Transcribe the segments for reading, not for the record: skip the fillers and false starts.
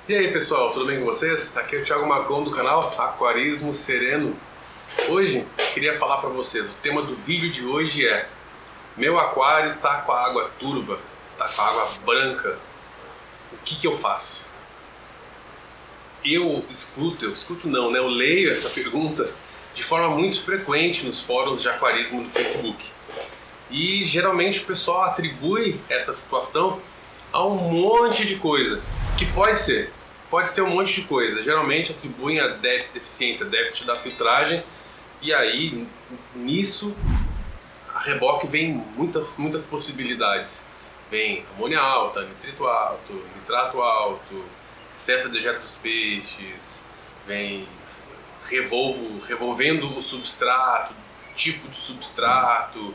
E aí pessoal, tudo bem com vocês? Aqui é o Thiago Macon do canal Aquarismo Sereno. Hoje queria falar para vocês, o tema do vídeo de hoje é: meu aquário está com a água turva, está com a água branca, o que eu faço? Eu leio essa pergunta de forma muito frequente nos fóruns de aquarismo do Facebook. E geralmente o pessoal atribui essa situação a um monte de coisa, que pode ser um monte de coisa. Geralmente atribuem a deficiência, déficit da filtragem, e aí nisso a reboque vem muitas possibilidades. Vem amônia alta, nitrito alto, nitrato alto, excesso de dejeto dos peixes, vem revolvendo o substrato, tipo de substrato,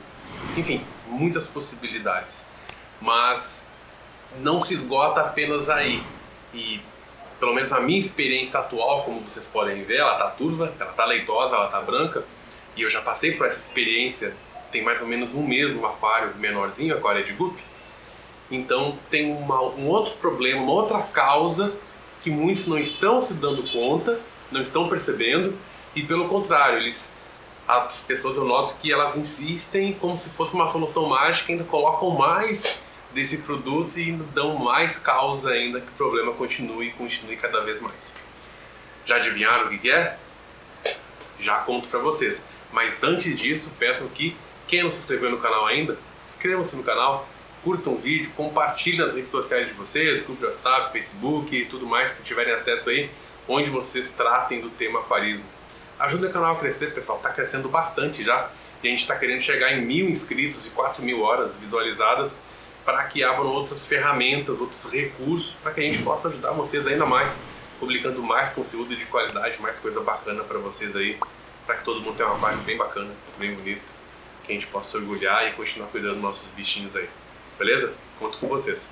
enfim, muitas possibilidades. Mas não se esgota apenas aí. E pelo menos na minha experiência atual, como vocês podem ver, ela está turva, ela está leitosa, ela está branca, e eu já passei por essa experiência tem mais ou menos um mês no aquário menorzinho, aquário de guppy. Então tem um outro problema, uma outra causa que muitos não estão se dando conta, não estão percebendo, e pelo contrário, as pessoas, eu noto que elas insistem como se fosse uma solução mágica, ainda colocam mais desse produto e ainda dão mais causa ainda que o problema continue cada vez mais. Já adivinharam o que é? Já conto para vocês. Mas antes disso, peço que quem não se inscreveu no canal ainda, inscrevam-se no canal, curtam o vídeo, compartilhem nas redes sociais de vocês, grupo de WhatsApp, Facebook e tudo mais, se tiverem acesso aí, onde vocês tratem do tema aquarismo. Ajuda o canal a crescer, pessoal, está crescendo bastante já, e a gente está querendo chegar em 1000 inscritos e 4000 horas visualizadas, para que abram outras ferramentas, outros recursos, para que a gente possa ajudar vocês ainda mais, publicando mais conteúdo de qualidade, mais coisa bacana para vocês aí, para que todo mundo tenha um aquário bem bacana, bem bonito, que a gente possa orgulhar e continuar cuidando dos nossos bichinhos aí. Beleza? Conto com vocês.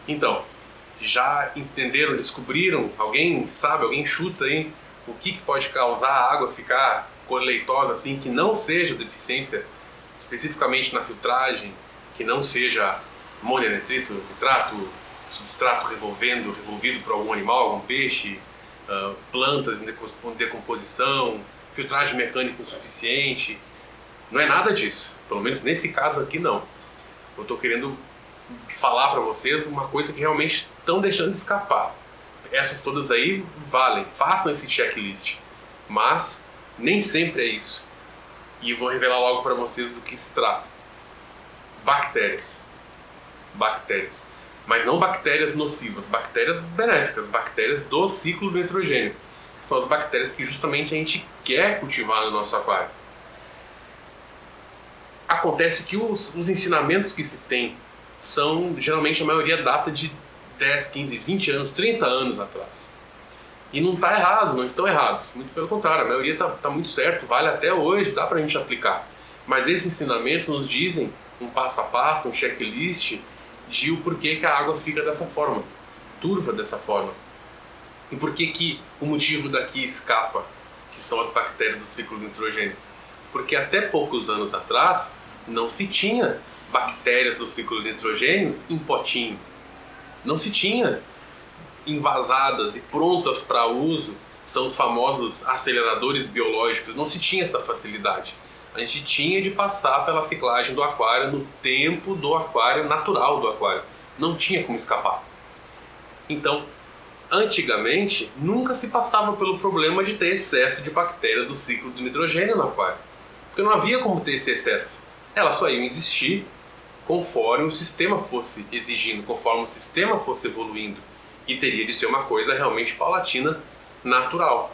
Então, já entenderam, descobriram? Alguém sabe, alguém chuta aí o que pode causar a água ficar cor leitosa assim, que não seja deficiência especificamente na filtragem, que não seja amônia, nitrito, nitrato, substrato revolvido por algum animal, algum peixe, plantas em decomposição, filtragem mecânica insuficiente. Não é nada disso, pelo menos nesse caso aqui não. Eu estou querendo falar para vocês uma coisa que realmente estão deixando de escapar. Essas todas aí valem, façam esse checklist, mas nem sempre é isso. E eu vou revelar logo para vocês do que se trata. Bactérias, mas não bactérias nocivas, bactérias benéficas, bactérias do ciclo do nitrogênio, que são as bactérias que justamente a gente quer cultivar no nosso aquário. Acontece que os ensinamentos que se tem são, geralmente a maioria data de 10, 15, 20 anos, 30 anos atrás. E não está errado, não estão errados, muito pelo contrário, a maioria está muito certo, vale até hoje, dá para a gente aplicar. Mas esses ensinamentos nos dizem um passo a passo, um checklist de o porquê que a água fica dessa forma, turva dessa forma. E por que o motivo daqui escapa, que são as bactérias do ciclo do nitrogênio. Porque até poucos anos atrás não se tinha bactérias do ciclo do nitrogênio em potinho. Não se tinha envasadas e prontas para uso, são os famosos aceleradores biológicos, não se tinha essa facilidade. A gente tinha de passar pela ciclagem do aquário no tempo do aquário, natural do aquário. Não tinha como escapar. Então, antigamente, nunca se passava pelo problema de ter excesso de bactérias do ciclo do nitrogênio no aquário. Porque não havia como ter esse excesso. Elas só iam existir conforme o sistema fosse exigindo, conforme o sistema fosse evoluindo. E teria de ser uma coisa realmente paulatina, natural.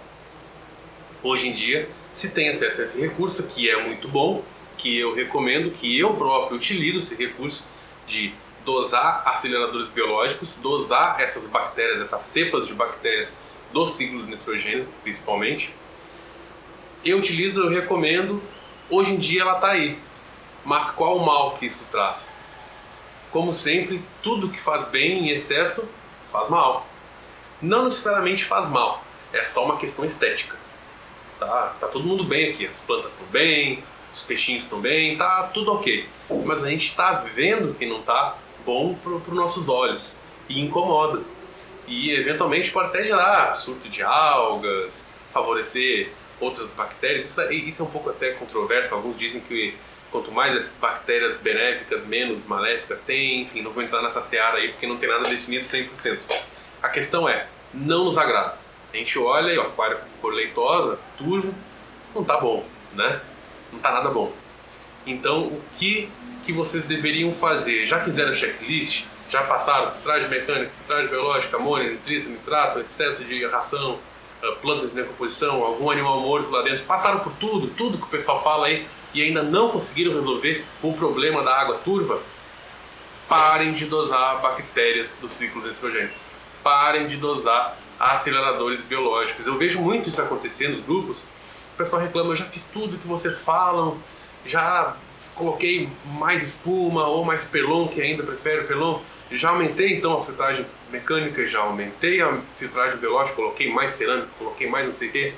Hoje em dia, se tem acesso a esse recurso, que é muito bom, que eu recomendo, que eu próprio utilizo esse recurso de dosar aceleradores biológicos, dosar essas bactérias, essas cepas de bactérias do ciclo do nitrogênio, principalmente. Eu utilizo, eu recomendo, hoje em dia ela está aí. Mas qual o mal que isso traz? Como sempre, tudo que faz bem em excesso faz mal. Não necessariamente faz mal, é só uma questão estética. Tá todo mundo bem aqui, as plantas estão bem, os peixinhos estão bem, tá tudo ok. Mas a gente está vendo que não tá bom para os nossos olhos e incomoda. e eventualmente pode até gerar surto de algas, favorecer outras bactérias. Isso é um pouco até controverso. Alguns dizem que quanto mais as bactérias benéficas, menos maléficas tem. Enfim, não vou entrar nessa seara aí porque não tem nada definido 100%. A questão é, não nos agrada. A gente olha e o aquário com cor leitosa, turvo, não tá bom, né? Não tá nada bom. Então, o que vocês deveriam fazer? Já fizeram checklist? Já passaram filtragem mecânica, filtragem biológica, amônia, nitrito, nitrato, excesso de ração, plantas em decomposição, algum animal morto lá dentro? Passaram por tudo que o pessoal fala aí e ainda não conseguiram resolver o problema da água turva? Parem de dosar bactérias do ciclo de nitrogênio. Parem de dosar aceleradores biológicos. Eu vejo muito isso acontecer nos grupos. O pessoal reclama, eu já fiz tudo que vocês falam, já coloquei mais espuma ou mais Perlon, que ainda prefere o Perlon, já aumentei então a filtragem mecânica, já aumentei a filtragem biológica, coloquei mais cerâmica, coloquei mais não sei o que,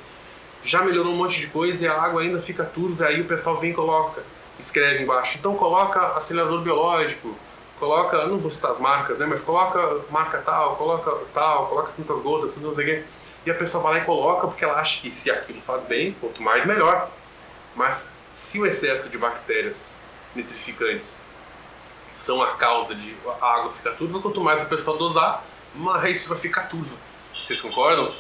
já melhorou um monte de coisa e a água ainda fica turva, aí o pessoal vem e coloca, escreve embaixo, então coloca acelerador biológico, coloca, não vou citar as marcas, né, mas coloca marca tal, coloca tantas gotas, não sei o que, e a pessoa vai lá e coloca porque ela acha que se aquilo faz bem, quanto mais melhor. Mas se o excesso de bactérias nitrificantes são a causa de a água ficar turva, quanto mais a pessoa dosar, mais vai ficar turva. Vocês concordam?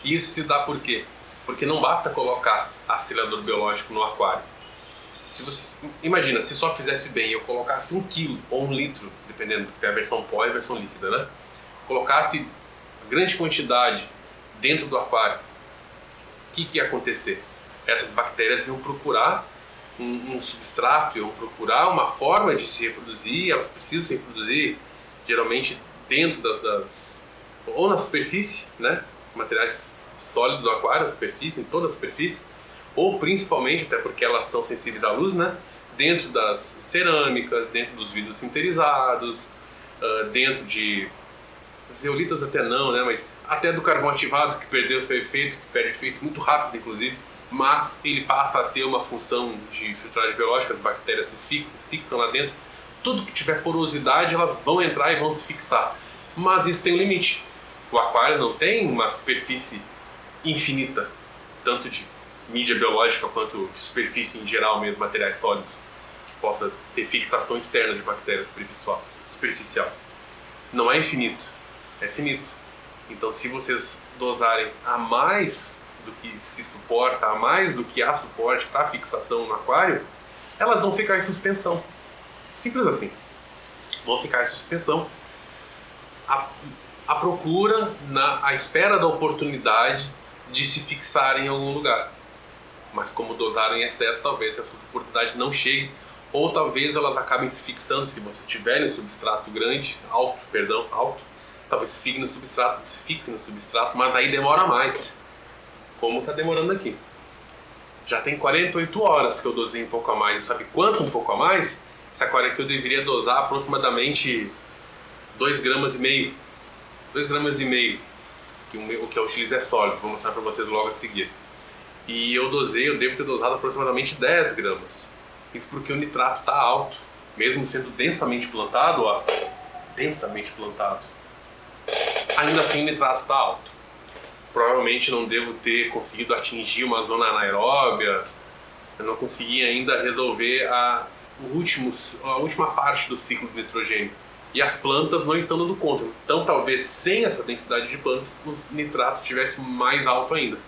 Isso se dá por quê? Porque não basta colocar acelerador biológico no aquário. Se você, imagina, se só fizesse bem eu colocasse 1 quilo ou 1 litro, dependendo, tem a versão pó e a versão líquida, né? Colocasse grande quantidade dentro do aquário, o que ia acontecer? Essas bactérias iam procurar um substrato, iam procurar uma forma de se reproduzir, elas precisam se reproduzir geralmente dentro ou na superfície, né? Materiais sólidos do aquário, na superfície, em toda a superfície, ou principalmente, até porque elas são sensíveis à luz, né? Dentro das cerâmicas, dentro dos vidros sinterizados, dentro de zeolitas até não, né? Mas até do carvão ativado, que perdeu seu efeito, que perde efeito muito rápido, inclusive, mas ele passa a ter uma função de filtragem biológica, as bactérias se fixam lá dentro. Tudo que tiver porosidade, elas vão entrar e vão se fixar. Mas isso tem um limite. O aquário não tem uma superfície infinita, tanto de mídia biológica quanto de superfície em geral mesmo, materiais sólidos, que possa ter fixação externa de bactérias superficial. Não é infinito, é finito. Então, se vocês dosarem a mais do que se suporta, a mais do que há suporte para fixação no aquário, elas vão ficar em suspensão. Simples assim. Vão ficar em suspensão. A procura, à espera da oportunidade de se fixarem em algum lugar. Mas como dosaram em excesso, talvez essa oportunidade não chegue, ou talvez elas acabem se fixando, se vocês tiverem substrato alto, talvez se fixem no substrato, mas aí demora mais, como está demorando aqui. Já tem 48 horas que eu dosei um pouco a mais. Sabe quanto um pouco a mais? Esse aquário aqui eu deveria dosar aproximadamente 2,5 gramas. 2,5 gramas, que o que eu utilizo é sólido, vou mostrar para vocês logo a seguir. E eu devo ter dosado aproximadamente 10 gramas. Isso porque o nitrato está alto, mesmo sendo densamente plantado, ainda assim o nitrato está alto. Provavelmente não devo ter conseguido atingir uma zona anaeróbia, eu não consegui ainda resolver a última parte do ciclo de nitrogênio. E as plantas não estão dando conta. Então talvez sem essa densidade de plantas o nitrato estivesse mais alto ainda.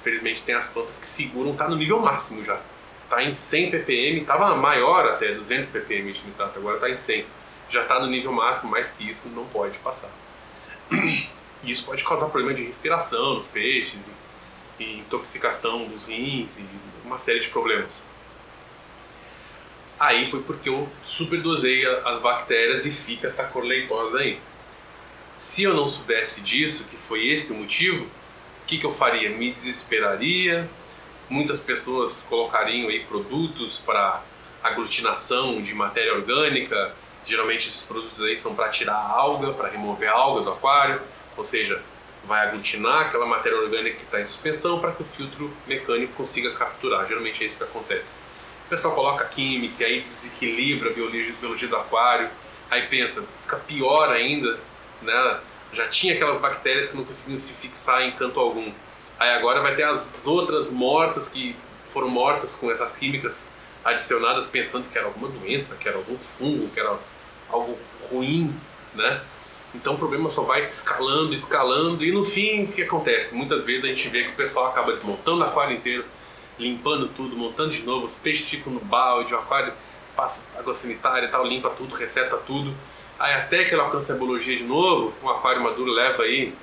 Infelizmente tem as plantas que seguram, está no nível máximo já. Está em 100 ppm, estava maior até, 200 ppm de nitrato, agora está em 100. Já está no nível máximo, mais que isso não pode passar. E isso pode causar problema de respiração nos peixes, e intoxicação dos rins, e uma série de problemas. Aí foi porque eu superdosei as bactérias e fica essa cor leitosa aí. Se eu não soubesse disso, que foi esse o motivo, o que eu faria? Me desesperaria. Muitas pessoas colocariam aí produtos para aglutinação de matéria orgânica. Geralmente esses produtos aí são para tirar a alga, para remover a alga do aquário, ou seja, vai aglutinar aquela matéria orgânica que está em suspensão para que o filtro mecânico consiga capturar. Geralmente é isso que acontece. O pessoal coloca química, aí desequilibra a biologia do aquário, aí pensa, fica pior ainda, né? Já tinha aquelas bactérias que não conseguiam se fixar em canto algum. Aí agora vai ter as outras mortas que foram mortas com essas químicas adicionadas, pensando que era alguma doença, que era algum fungo, que era algo ruim, né? Então o problema só vai se escalando, escalando, e no fim o que acontece? Muitas vezes a gente vê que o pessoal acaba desmontando o aquário inteiro, limpando tudo, montando de novo, os peixes ficam no balde, o aquário passa água sanitária e tal, limpa tudo, reseta tudo. Aí até que ele alcança a biologia de novo, um aquário maduro leva aí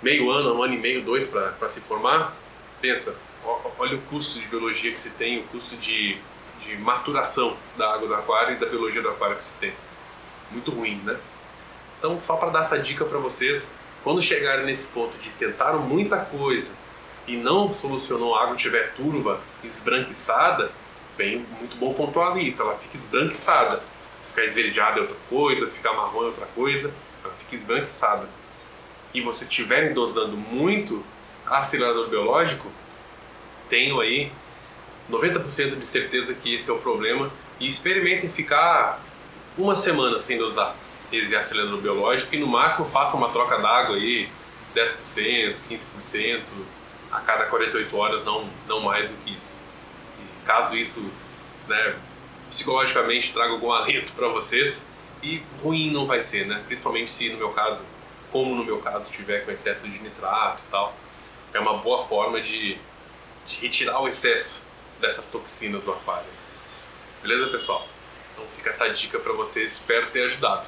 meio ano, 1 ano e meio, 2 para se formar. Pensa, olha o custo de biologia que se tem, o custo de maturação da água do aquário e da biologia do aquário que se tem. Muito ruim, né? Então, só para dar essa dica para vocês, quando chegarem nesse ponto de tentaram muita coisa e não solucionou, a água estiver turva, esbranquiçada, bem, muito bom pontuar isso, ela fica esbranquiçada. Se ficar esverdeada é outra coisa, se ficar marrom é outra coisa, ela fica esbranquiçada. E vocês estiverem dosando muito acelerador biológico, tenho aí 90% de certeza que esse é o problema, e experimentem ficar 1 semana sem dosar esse acelerador biológico e no máximo façam uma troca d'água aí 10%, 15% a cada 48 horas, não mais do que isso. E caso isso, né, psicologicamente traga algum alento para vocês, e ruim não vai ser, né? Principalmente se no meu caso, como no meu caso, tiver com excesso de nitrato e tal, é uma boa forma de retirar o excesso dessas toxinas do aquário. Beleza, pessoal? Então fica essa dica para vocês, espero ter ajudado.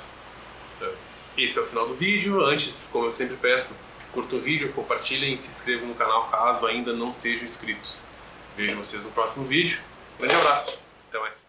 Esse é o final do vídeo. Antes, como eu sempre peço, curta o vídeo, compartilhem e se inscrevam no canal caso ainda não sejam inscritos. Vejo vocês no próximo vídeo. Grande abraço, até mais.